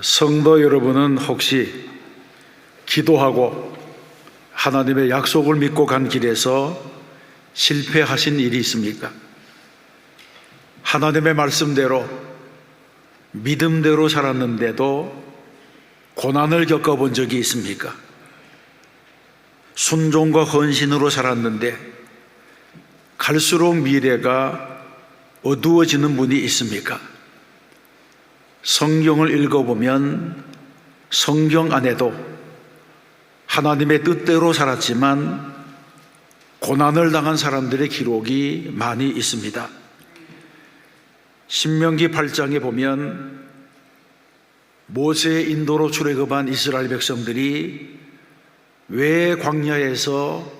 성도 여러분은 혹시 기도하고 하나님의 약속을 믿고 간 길에서 실패하신 일이 있습니까? 하나님의 말씀대로 믿음대로 살았는데도 고난을 겪어본 적이 있습니까? 순종과 헌신으로 살았는데 갈수록 미래가 어두워지는 분이 있습니까? 성경을 읽어보면 성경 안에도 하나님의 뜻대로 살았지만 고난을 당한 사람들의 기록이 많이 있습니다. 신명기 8장에 보면 모세의 인도로 출애굽한 이스라엘 백성들이 왜 광야에서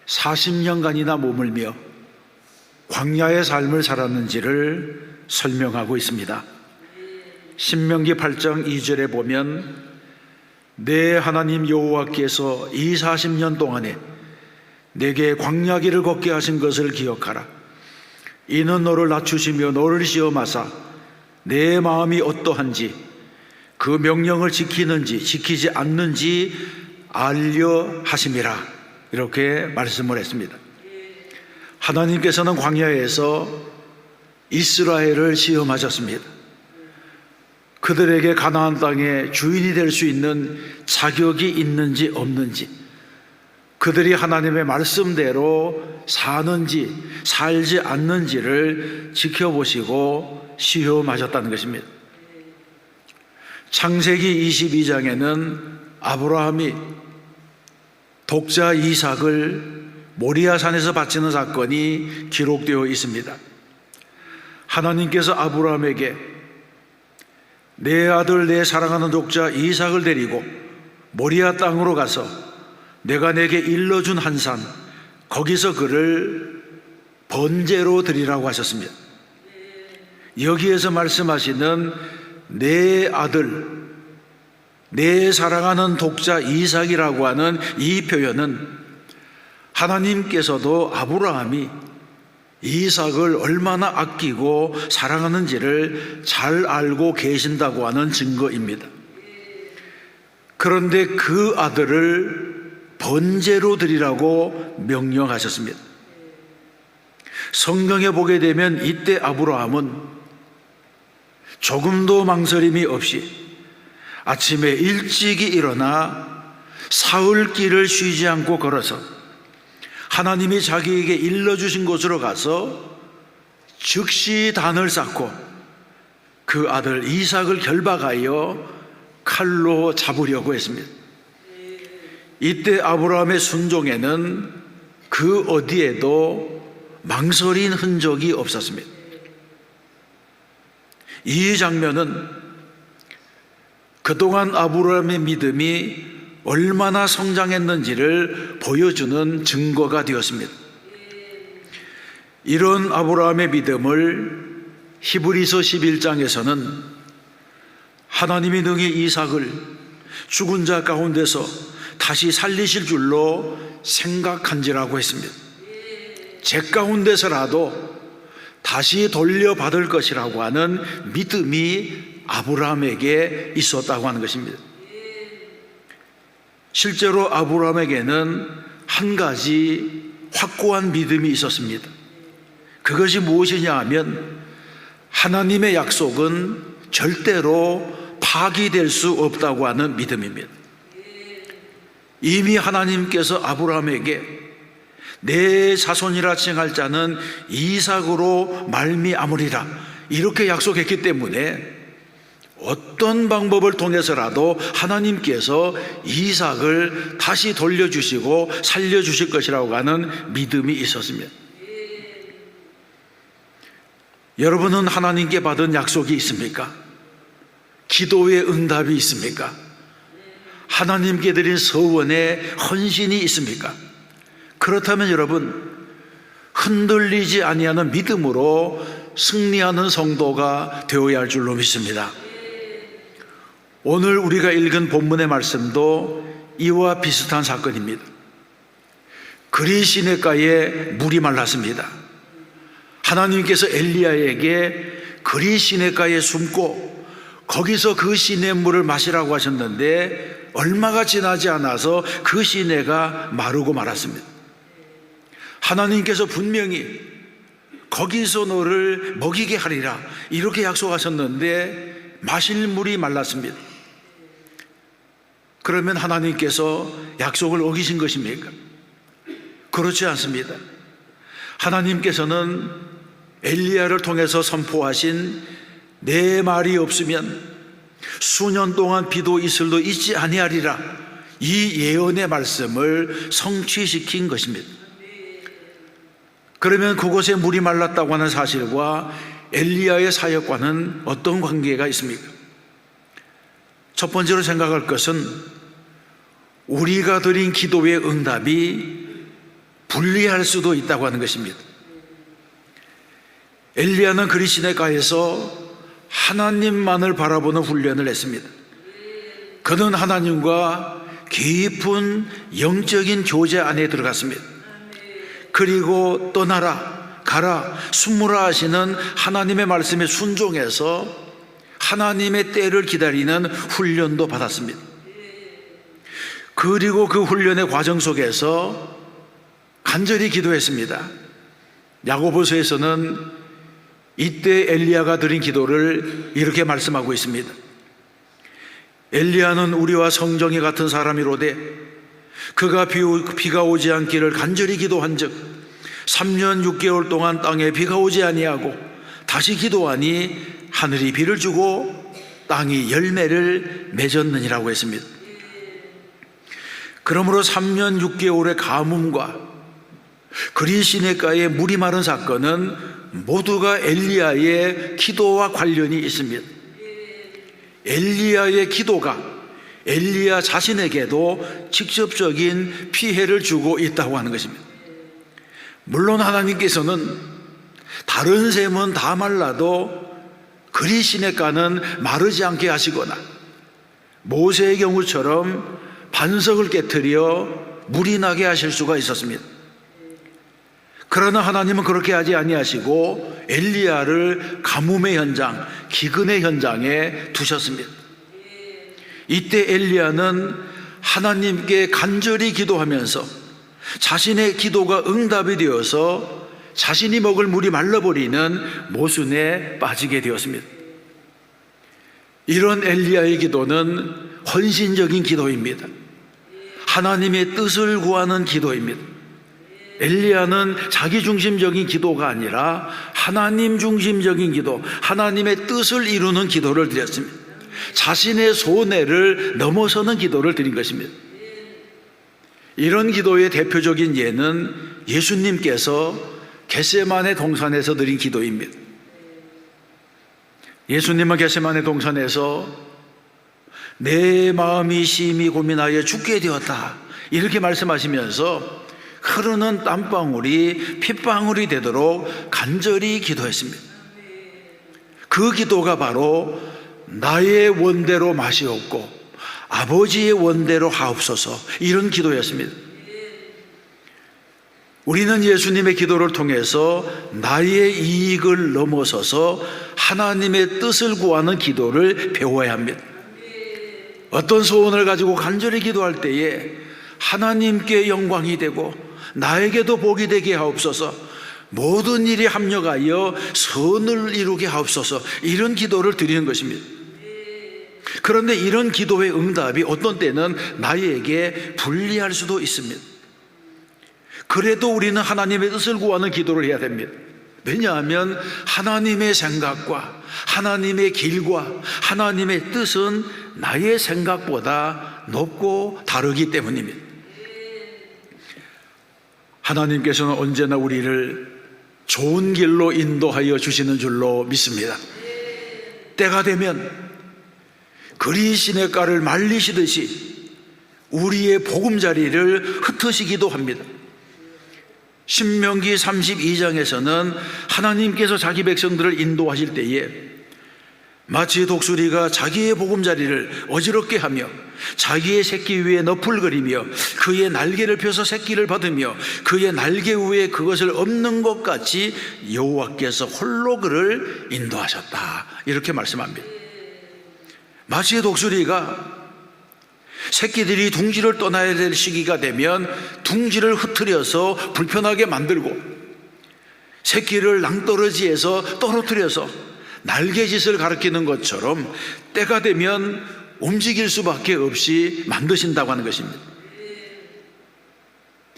40년간이나 머물며 광야의 삶을 살았는지를 설명하고 있습니다. 신명기 8장 2절에 보면 내 하나님 여호와께서 이 40년 동안에 내게 광야길을 걷게 하신 것을 기억하라. 이는 너를 낮추시며 너를 시험하사 내 마음이 어떠한지 그 명령을 지키는지 지키지 않는지 알려 하심이라. 이렇게 말씀을 했습니다. 하나님께서는 광야에서 이스라엘을 시험하셨습니다. 그들에게 가나안 땅의 주인이 될 수 있는 자격이 있는지 없는지, 그들이 하나님의 말씀대로 사는지 살지 않는지를 지켜보시고 시험하셨다는 것입니다. 창세기 22장에는 아브라함이 독자 이삭을 모리아산에서 바치는 사건이 기록되어 있습니다. 하나님께서 아브라함에게 내 아들 내 사랑하는 독자 이삭을 데리고 모리아 땅으로 가서 내가 내게 일러준 한 산 거기서 그를 번제로 드리라고 하셨습니다. 여기에서 말씀하시는 내 아들 내 사랑하는 독자 이삭이라고 하는 이 표현은 하나님께서도 아브라함이 이삭을 얼마나 아끼고 사랑하는지를 잘 알고 계신다고 하는 증거입니다. 그런데 그 아들을 번제로 드리라고 명령하셨습니다. 성경에 보게 되면 이때 아브라함은 조금도 망설임이 없이 아침에 일찍이 일어나 사흘길을 쉬지 않고 걸어서 하나님이 자기에게 일러주신 곳으로 가서 즉시 단을 쌓고 그 아들 이삭을 결박하여 칼로 잡으려고 했습니다. 이때 아브라함의 순종에는 그 어디에도 망설인 흔적이 없었습니다. 이 장면은 그동안 아브라함의 믿음이 얼마나 성장했는지를 보여주는 증거가 되었습니다. 이런 아브라함의 믿음을 히브리서 11장에서는 하나님이 능히 이삭을 죽은 자 가운데서 다시 살리실 줄로 생각한지라고 했습니다. 제 가운데서라도 다시 돌려받을 것이라고 하는 믿음이 아브라함에게 있었다고 하는 것입니다. 실제로 아브라함에게는 한 가지 확고한 믿음이 있었습니다. 그것이 무엇이냐 하면 하나님의 약속은 절대로 파기될 수 없다고 하는 믿음입니다. 이미 하나님께서 아브라함에게 내 자손이라 칭할 자는 이삭으로 말미암으리라 이렇게 약속했기 때문에 어떤 방법을 통해서라도 하나님께서 이삭을 다시 돌려주시고 살려주실 것이라고 하는 믿음이 있었습니다. 여러분은 하나님께 받은 약속이 있습니까? 기도의 응답이 있습니까? 하나님께 드린 서원에 헌신이 있습니까? 그렇다면 여러분, 흔들리지 아니하는 믿음으로 승리하는 성도가 되어야 할 줄로 믿습니다. 오늘 우리가 읽은 본문의 말씀도 이와 비슷한 사건입니다. 그리 시냇가에 물이 말랐습니다. 하나님께서 엘리야에게 그리 시냇가에 숨고 거기서 그 시냇물을 마시라고 하셨는데 얼마가 지나지 않아서 그 시내가 마르고 말았습니다. 하나님께서 분명히 거기서 너를 먹이게 하리라 이렇게 약속하셨는데 마실 물이 말랐습니다. 그러면 하나님께서 약속을 어기신 것입니까? 그렇지 않습니다. 하나님께서는 엘리야를 통해서 선포하신 내 말이 없으면 수년 동안 비도 이슬도 있지 아니하리라 이 예언의 말씀을 성취시킨 것입니다. 그러면 그곳에 물이 말랐다고 하는 사실과 엘리야의 사역과는 어떤 관계가 있습니까? 첫 번째로 생각할 것은 우리가 드린 기도의 응답이 불리할 수도 있다고 하는 것입니다. 엘리야는 그리 시내가에서 하나님만을 바라보는 훈련을 했습니다. 그는 하나님과 깊은 영적인 교제 안에 들어갔습니다. 그리고 떠나라, 가라, 숨으라 하시는 하나님의 말씀에 순종해서 하나님의 때를 기다리는 훈련도 받았습니다. 그리고 그 훈련의 과정 속에서 간절히 기도했습니다. 야고보서에서는 이때 엘리야가 드린 기도를 이렇게 말씀하고 있습니다. 엘리야는 우리와 성정이 같은 사람이로되 그가 비가 오지 않기를 간절히 기도한즉 3년 6개월 동안 땅에 비가 오지 아니하고 다시 기도하니 하늘이 비를 주고 땅이 열매를 맺었느니라고 했습니다. 그러므로 3년 6개월의 가뭄과 그리 시내가에 물이 마른 사건은 모두가 엘리야의 기도와 관련이 있습니다. 엘리야의 기도가 엘리야 자신에게도 직접적인 피해를 주고 있다고 하는 것입니다. 물론 하나님께서는 다른 샘은 다 말라도 그리 시내가는 마르지 않게 하시거나 모세의 경우처럼 반석을 깨트려 물이 나게 하실 수가 있었습니다. 그러나 하나님은 그렇게 하지 아니하시고 엘리야를 가뭄의 현장, 기근의 현장에 두셨습니다. 이때 엘리야는 하나님께 간절히 기도하면서 자신의 기도가 응답이 되어서 자신이 먹을 물이 말라버리는 모순에 빠지게 되었습니다. 이런 엘리야의 기도는 헌신적인 기도입니다. 하나님의 뜻을 구하는 기도입니다. 엘리야는 자기 중심적인 기도가 아니라 하나님 중심적인 기도, 하나님의 뜻을 이루는 기도를 드렸습니다. 자신의 손해를 넘어서는 기도를 드린 것입니다. 이런 기도의 대표적인 예는 예수님께서 겟세마네 동산에서 드린 기도입니다. 예수님은 겟세마네 동산에서 내 마음이 심히 고민하여 죽게 되었다 이렇게 말씀하시면서 흐르는 땀방울이 핏방울이 되도록 간절히 기도했습니다. 그 기도가 바로 나의 원대로 마시옵고 아버지의 원대로 하옵소서 이런 기도였습니다. 우리는 예수님의 기도를 통해서 나의 이익을 넘어서서 하나님의 뜻을 구하는 기도를 배워야 합니다. 어떤 소원을 가지고 간절히 기도할 때에 하나님께 영광이 되고 나에게도 복이 되게 하옵소서, 모든 일이 합력하여 선을 이루게 하옵소서 이런 기도를 드리는 것입니다. 그런데 이런 기도의 응답이 어떤 때는 나에게 불리할 수도 있습니다. 그래도 우리는 하나님의 뜻을 구하는 기도를 해야 됩니다. 왜냐하면 하나님의 생각과 하나님의 길과 하나님의 뜻은 나의 생각보다 높고 다르기 때문입니다. 하나님께서는 언제나 우리를 좋은 길로 인도하여 주시는 줄로 믿습니다. 때가 되면 그리 시냇가를 말리시듯이 우리의 보금자리를 흩으시기도 합니다. 신명기 32장에서는 하나님께서 자기 백성들을 인도하실 때에 마치 독수리가 자기의 보금자리를 어지럽게 하며 자기의 새끼 위에 너풀거리며 그의 날개를 펴서 새끼를 받으며 그의 날개 위에 그것을 엎는 것 같이 여호와께서 홀로 그를 인도하셨다 이렇게 말씀합니다. 마치의 독수리가 새끼들이 둥지를 떠나야 될 시기가 되면 둥지를 흐트려서 불편하게 만들고 새끼를 낭떠러지에서 떨어뜨려서 날개짓을 가리키는 것처럼 때가 되면 움직일 수밖에 없이 만드신다고 하는 것입니다.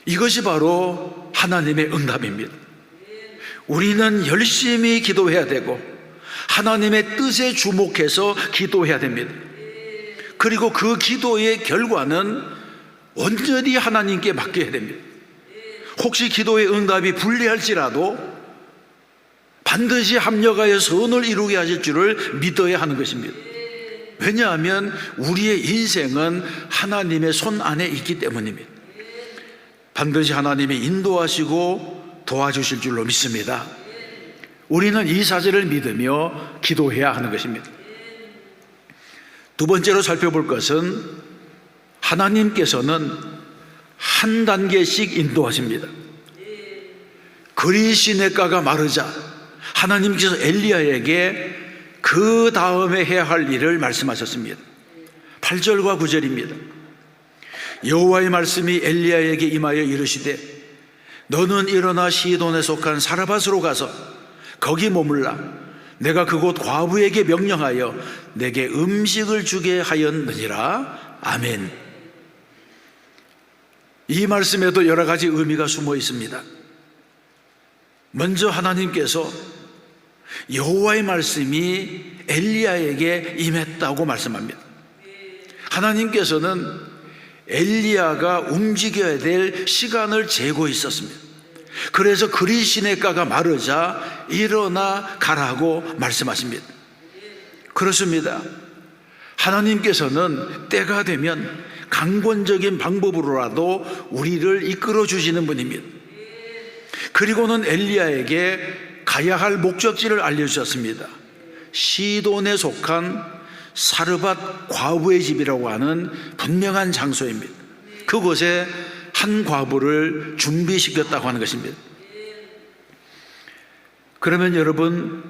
이것이 바로 하나님의 응답입니다. 우리는 열심히 기도해야 되고 하나님의 뜻에 주목해서 기도해야 됩니다. 그리고 그 기도의 결과는 온전히 하나님께 맡겨야 됩니다. 혹시 기도의 응답이 불리할지라도 반드시 합력하여 선을 이루게 하실 줄을 믿어야 하는 것입니다. 왜냐하면 우리의 인생은 하나님의 손 안에 있기 때문입니다. 반드시 하나님이 인도하시고 도와주실 줄로 믿습니다. 우리는 이 사실을 믿으며 기도해야 하는 것입니다. 두 번째로 살펴볼 것은 하나님께서는 한 단계씩 인도하십니다. 그리 시냇가가 마르자 하나님께서 엘리야에게 그 다음에 해야 할 일을 말씀하셨습니다. 8절과 9절입니다. 여호와의 말씀이 엘리야에게 임하여 이르시되 너는 일어나 시돈에 속한 사르밧으로 가서 거기 머물라. 내가 그곳 과부에게 명령하여 내게 음식을 주게 하였느니라. 아멘. 이 말씀에도 여러 가지 의미가 숨어 있습니다. 먼저 하나님께서 여호와의 말씀이 엘리야에게 임했다고 말씀합니다. 하나님께서는 엘리야가 움직여야 될 시간을 재고 있었습니다. 그래서 그리 시냇가가 마르자 일어나 가라고 말씀하십니다. 그렇습니다. 하나님께서는 때가 되면 강권적인 방법으로라도 우리를 이끌어 주시는 분입니다. 그리고는 엘리야에게 가야 할 목적지를 알려주셨습니다. 시돈에 속한 사르밧 과부의 집이라고 하는 분명한 장소입니다. 그곳에 한 과부를 준비시켰다고 하는 것입니다. 그러면 여러분,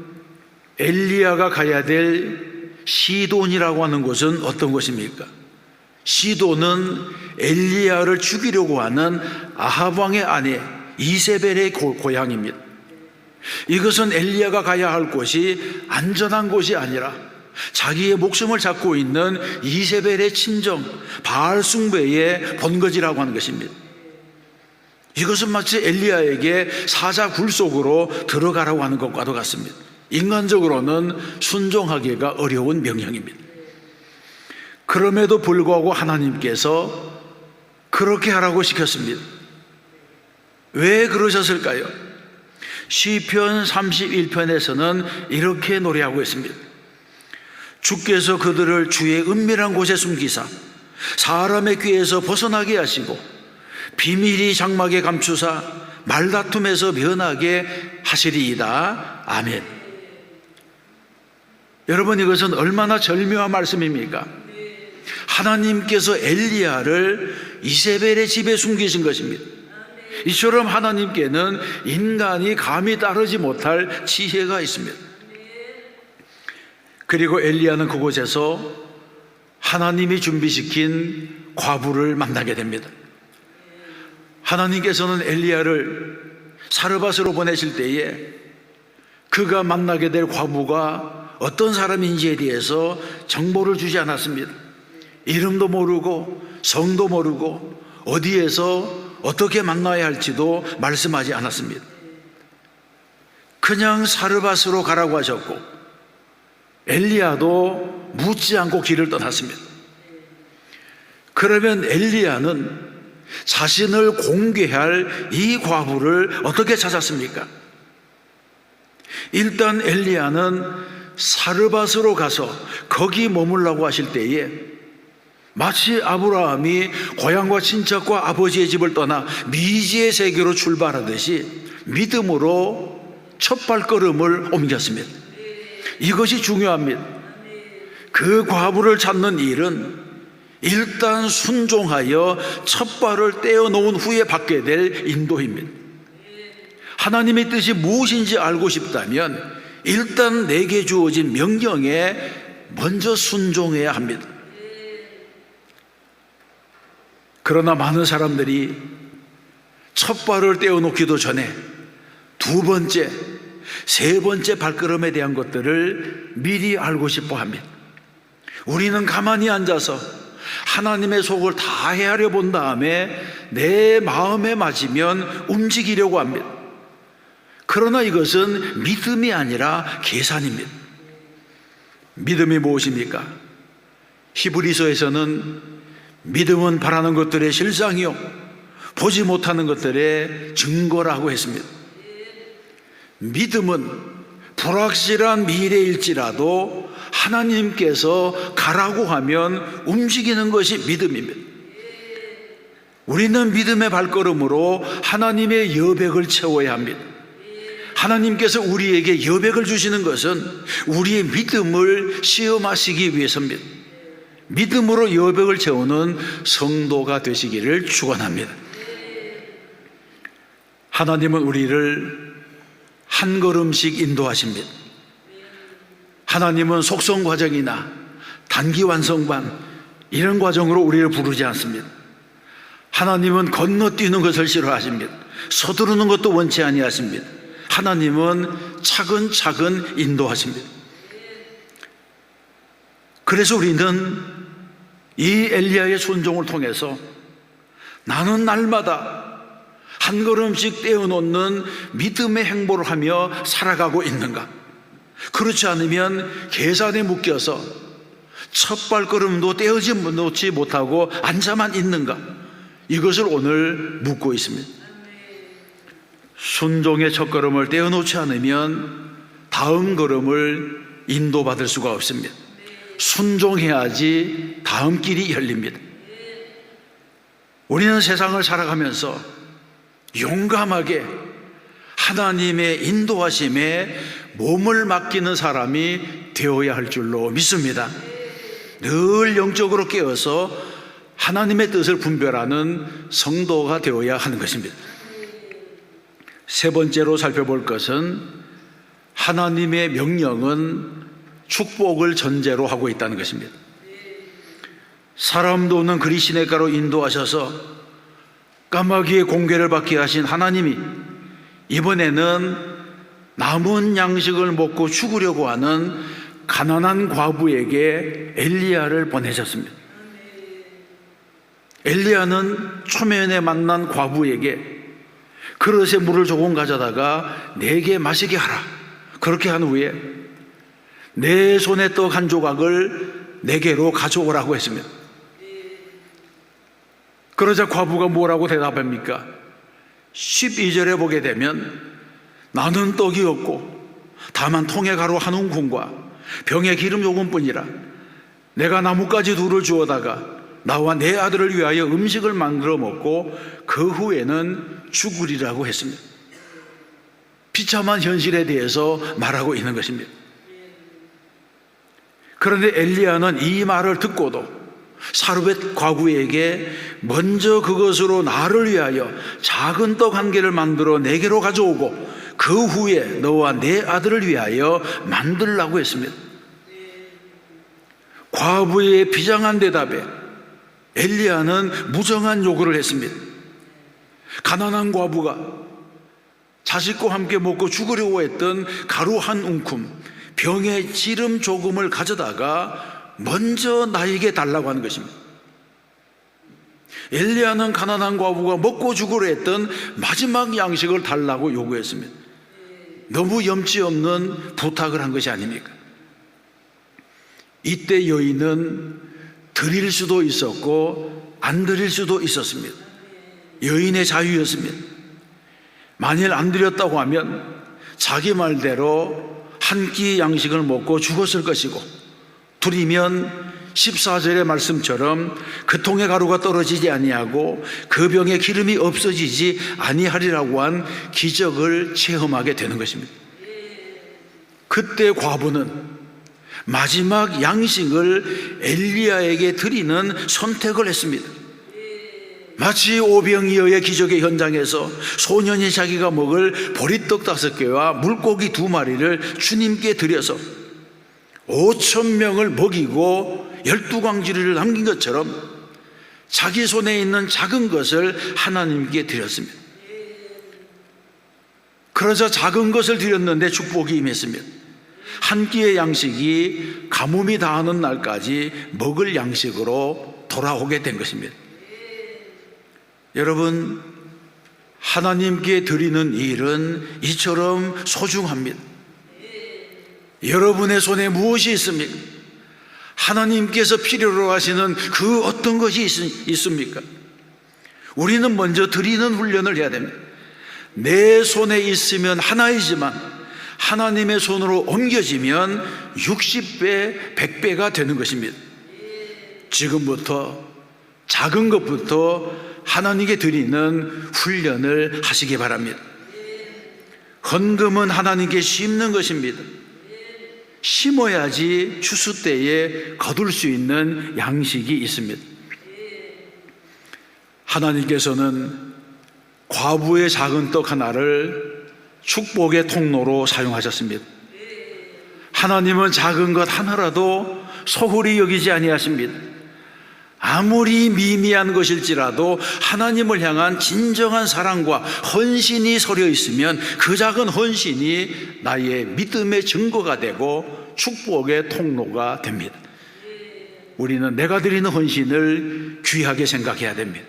엘리야가 가야 될 시돈이라고 하는 곳은 어떤 곳입니까? 시돈은 엘리야를 죽이려고 하는 아합 왕의 아내 이세벨의 고향입니다. 이것은 엘리야가 가야 할 곳이 안전한 곳이 아니라 자기의 목숨을 잡고 있는 이세벨의 친정 바알 숭배의 본거지라고 하는 것입니다. 이것은 마치 엘리야에게 사자 굴 속으로 들어가라고 하는 것과도 같습니다. 인간적으로는 순종하기가 어려운 명령입니다. 그럼에도 불구하고 하나님께서 그렇게 하라고 시켰습니다. 왜 그러셨을까요? 시편 31편에서는 이렇게 노래하고 있습니다. 주께서 그들을 주의 은밀한 곳에 숨기사 사람의 귀에서 벗어나게 하시고 비밀이 장막에 감추사 말다툼에서 면하게 하시리이다. 아멘. 여러분, 이것은 얼마나 절묘한 말씀입니까? 하나님께서 엘리야를 이세벨의 집에 숨기신 것입니다. 이처럼 하나님께는 인간이 감히 따르지 못할 지혜가 있습니다. 그리고 엘리야는 그곳에서 하나님이 준비시킨 과부를 만나게 됩니다. 하나님께서는 엘리야를 사르밧으로 보내실 때에 그가 만나게 될 과부가 어떤 사람인지에 대해서 정보를 주지 않았습니다. 이름도 모르고 성도 모르고 어디에서 어떻게 만나야 할지도 말씀하지 않았습니다. 그냥 사르밧으로 가라고 하셨고 엘리야도 묻지 않고 길을 떠났습니다. 그러면 엘리야는 자신을 공개할 이 과부를 어떻게 찾았습니까? 일단 엘리야는 사르밧으로 가서 거기 머물라고 하실 때에 마치 아브라함이 고향과 친척과 아버지의 집을 떠나 미지의 세계로 출발하듯이 믿음으로 첫 발걸음을 옮겼습니다. 이것이 중요합니다. 그 과부를 찾는 일은 일단 순종하여 첫 발을 떼어놓은 후에 받게 될 인도입니다. 하나님의 뜻이 무엇인지 알고 싶다면 일단 내게 주어진 명령에 먼저 순종해야 합니다. 그러나 많은 사람들이 첫 발을 떼어놓기도 전에 두 번째, 세 번째 발걸음에 대한 것들을 미리 알고 싶어 합니다. 우리는 가만히 앉아서 하나님의 속을 다 헤아려 본 다음에 내 마음에 맞으면 움직이려고 합니다. 그러나 이것은 믿음이 아니라 계산입니다. 믿음이 무엇입니까? 히브리서에서는 믿음은 바라는 것들의 실상이요 보지 못하는 것들의 증거라고 했습니다. 믿음은 불확실한 미래일지라도 하나님께서 가라고 하면 움직이는 것이 믿음입니다. 우리는 믿음의 발걸음으로 하나님의 여백을 채워야 합니다. 하나님께서 우리에게 여백을 주시는 것은 우리의 믿음을 시험하시기 위해서입니다. 믿음으로 여백을 채우는 성도가 되시기를 축원합니다. 하나님은 우리를 한 걸음씩 인도하십니다. 하나님은 속성 과정이나 단기 완성반 이런 과정으로 우리를 부르지 않습니다. 하나님은 건너뛰는 것을 싫어하십니다. 서두르는 것도 원치 아니하십니다. 하나님은 차근차근 인도하십니다. 그래서 우리는 이 엘리야의 순종을 통해서 나는 날마다 한 걸음씩 떼어놓는 믿음의 행보를 하며 살아가고 있는가? 그렇지 않으면 계산에 묶여서 첫 발걸음도 떼어놓지 못하고 앉아만 있는가? 이것을 오늘 묻고 있습니다. 순종의 첫 걸음을 떼어놓지 않으면 다음 걸음을 인도받을 수가 없습니다. 순종해야지 다음 길이 열립니다. 우리는 세상을 살아가면서 용감하게 하나님의 인도하심에 몸을 맡기는 사람이 되어야 할 줄로 믿습니다. 늘 영적으로 깨어서 하나님의 뜻을 분별하는 성도가 되어야 하는 것입니다. 세 번째로 살펴볼 것은 하나님의 명령은 축복을 전제로 하고 있다는 것입니다. 사람도 없는 그리 시냇가로 인도하셔서 까마귀의 공개를 받게 하신 하나님이 이번에는 남은 양식을 먹고 죽으려고 하는 가난한 과부에게 엘리야를 보내셨습니다. 엘리야는 초면에 만난 과부에게 그릇에 물을 조금 가져다가 내게 마시게 하라, 그렇게 한 후에 내 손에 떡 한 조각을 내게로 가져오라고 했습니다. 그러자 과부가 뭐라고 대답합니까? 12절에 보게 되면 나는 떡이 없고 다만 통에 가루 한 움큼과 병에 기름 조금뿐이라 내가 나뭇가지 둘을 주어다가 나와 내 아들을 위하여 음식을 만들어 먹고 그 후에는 죽으리라고 했습니다. 비참한 현실에 대해서 말하고 있는 것입니다. 그런데 엘리야는 이 말을 듣고도 사르밧 과부에게 먼저 그것으로 나를 위하여 작은 떡 한 개를 만들어 내게로 가져오고 그 후에 너와 내 아들을 위하여 만들라고 했습니다. 과부의 비장한 대답에 엘리야는 무정한 요구를 했습니다. 가난한 과부가 자식과 함께 먹고 죽으려고 했던 가루 한 움큼, 병에 기름 조금을 가져다가 먼저 나에게 달라고 하는 것입니다. 엘리야는 가난한 과부가 먹고 죽으려 했던 마지막 양식을 달라고 요구했습니다. 너무 염치 없는 부탁을 한 것이 아닙니까? 이때 여인은 드릴 수도 있었고 안 드릴 수도 있었습니다. 여인의 자유였습니다. 만일 안 드렸다고 하면 자기 말대로 한 끼 양식을 먹고 죽었을 것이고, 드리면 14절의 말씀처럼 그 통에 가루가 떨어지지 아니하고 그 병에 기름이 없어지지 아니하리라고 한 기적을 체험하게 되는 것입니다. 그때 과부는 마지막 양식을 엘리야에게 드리는 선택을 했습니다. 마치 오병이어의 기적의 현장에서 소년이 자기가 먹을 보리떡 5개와 물고기 2마리를 주님께 드려서 5,000명을 먹이고 12광주리를 남긴 것처럼 자기 손에 있는 작은 것을 하나님께 드렸습니다. 그러자 작은 것을 드렸는데 축복이 임했습니다. 한 끼의 양식이 가뭄이 다하는 날까지 먹을 양식으로 돌아오게 된 것입니다. 여러분, 하나님께 드리는 일은 이처럼 소중합니다. 여러분의 손에 무엇이 있습니까? 하나님께서 필요로 하시는 그 어떤 것이 있습니까? 우리는 먼저 드리는 훈련을 해야 됩니다. 내 손에 있으면 하나이지만 하나님의 손으로 옮겨지면 60배, 100배가 되는 것입니다. 지금부터 작은 것부터 하나님께 드리는 훈련을 하시기 바랍니다. 헌금은 하나님께 심는 것입니다. 심어야지 추수 때에 거둘 수 있는 양식이 있습니다. 하나님께서는 과부의 작은 떡 하나를 축복의 통로로 사용하셨습니다. 하나님은 작은 것 하나라도 소홀히 여기지 아니하십니다. 아무리 미미한 것일지라도 하나님을 향한 진정한 사랑과 헌신이 서려 있으면 그 작은 헌신이 나의 믿음의 증거가 되고 축복의 통로가 됩니다. 우리는 내가 드리는 헌신을 귀하게 생각해야 됩니다.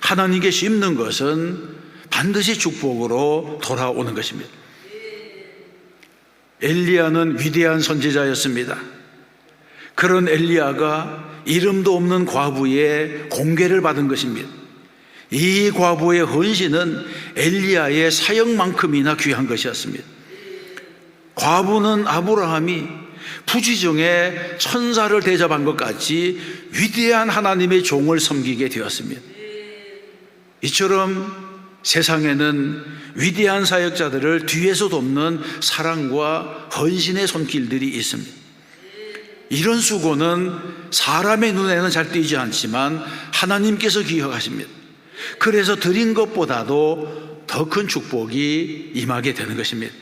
하나님께 심는 것은 반드시 축복으로 돌아오는 것입니다. 엘리야는 위대한 선지자였습니다. 그런 엘리야가 이름도 없는 과부의 공개를 받은 것입니다. 이 과부의 헌신은 엘리야의 사역만큼이나 귀한 것이었습니다. 과부는 아브라함이 부지정에 천사를 대접한 것 같이 위대한 하나님의 종을 섬기게 되었습니다. 이처럼 세상에는 위대한 사역자들을 뒤에서 돕는 사랑과 헌신의 손길들이 있습니다. 이런 수고는 사람의 눈에는 잘 띄지 않지만 하나님께서 기억하십니다. 그래서 드린 것보다도 더 큰 축복이 임하게 되는 것입니다.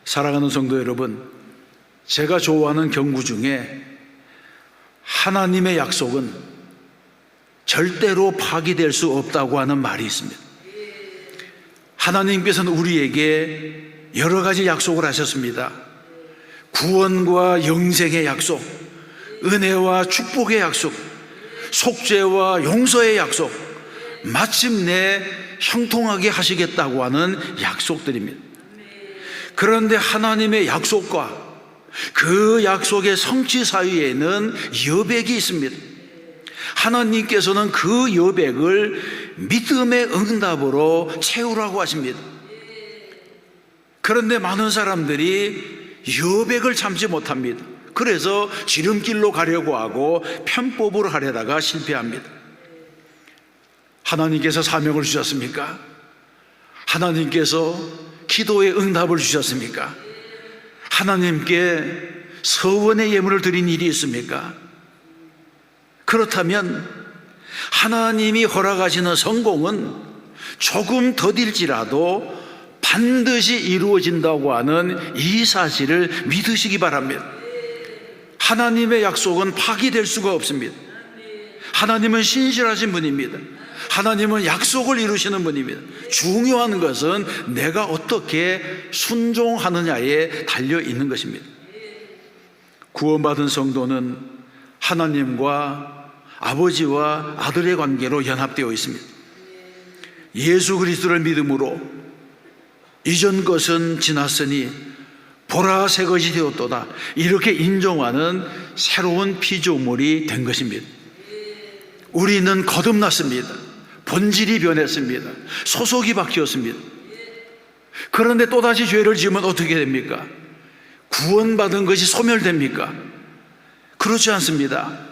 사랑하는 성도 여러분, 제가 좋아하는 경구 중에 하나님의 약속은 절대로 파기될 수 없다고 하는 말이 있습니다. 하나님께서는 우리에게 여러 가지 약속을 하셨습니다. 구원과 영생의 약속, 은혜와 축복의 약속, 속죄와 용서의 약속, 마침내 형통하게 하시겠다고 하는 약속들입니다. 그런데 하나님의 약속과 그 약속의 성취 사이에는 여백이 있습니다. 하나님께서는 그 여백을 믿음의 응답으로 채우라고 하십니다. 그런데 많은 사람들이 여백을 참지 못합니다. 그래서 지름길로 가려고 하고 편법으로 하려다가 실패합니다. 하나님께서 사명을 주셨습니까? 하나님께서 기도의 응답을 주셨습니까? 하나님께 서원의 예물을 드린 일이 있습니까? 그렇다면 하나님이 허락하시는 성공은 조금 더딜지라도 반드시 이루어진다고 하는 이 사실을 믿으시기 바랍니다. 하나님의 약속은 파기될 수가 없습니다. 하나님은 신실하신 분입니다. 하나님은 약속을 이루시는 분입니다. 중요한 것은 내가 어떻게 순종하느냐에 달려 있는 것입니다. 구원받은 성도는 하나님과 아버지와 아들의 관계로 연합되어 있습니다. 예수 그리스도를 믿음으로 이전 것은 지났으니 보라 새 것이 되었도다, 이렇게 인정하는 새로운 피조물이 된 것입니다. 우리는 거듭났습니다. 본질이 변했습니다. 소속이 바뀌었습니다. 그런데 또다시 죄를 지으면 어떻게 됩니까? 구원받은 것이 소멸됩니까? 그렇지 않습니다.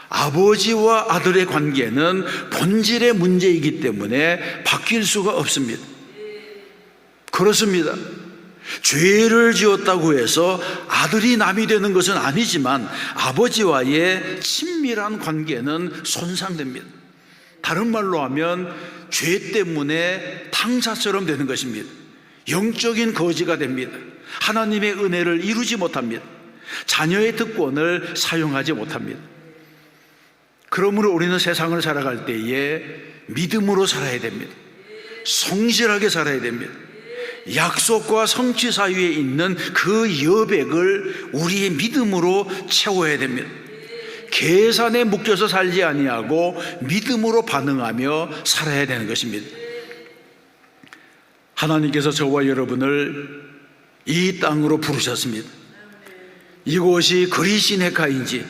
아버지와 아들의 관계는 본질의 문제이기 때문에 바뀔 수가 없습니다. 그렇습니다. 죄를 지었다고 해서 아들이 남이 되는 것은 아니지만 아버지와의 친밀한 관계는 손상됩니다. 다른 말로 하면 죄 때문에 탕자처럼 되는 것입니다. 영적인 거지가 됩니다. 하나님의 은혜를 이루지 못합니다. 자녀의 특권을 사용하지 못합니다. 그러므로 우리는 세상을 살아갈 때에 믿음으로 살아야 됩니다. 성실하게 살아야 됩니다. 약속과 성취 사이에 있는 그 여백을 우리의 믿음으로 채워야 됩니다. 계산에 묶여서 살지 아니하고 믿음으로 반응하며 살아야 되는 것입니다. 하나님께서 저와 여러분을 이 땅으로 부르셨습니다. 이곳이 그리시네카인지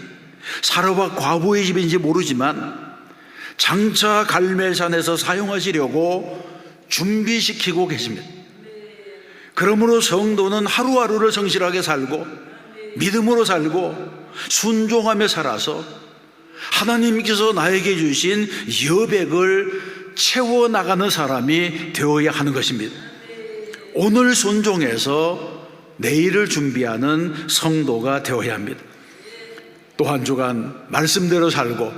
사르밧 과부의 집인지 모르지만 장차 갈멜산에서 사용하시려고 준비시키고 계십니다. 그러므로 성도는 하루하루를 성실하게 살고 믿음으로 살고 순종하며 살아서 하나님께서 나에게 주신 여백을 채워나가는 사람이 되어야 하는 것입니다. 오늘 순종해서 내일을 준비하는 성도가 되어야 합니다. 또 한 주간 말씀대로 살고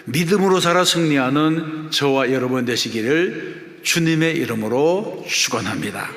믿음으로 살아 승리하는 저와 여러분 되시기를 주님의 이름으로 축원합니다.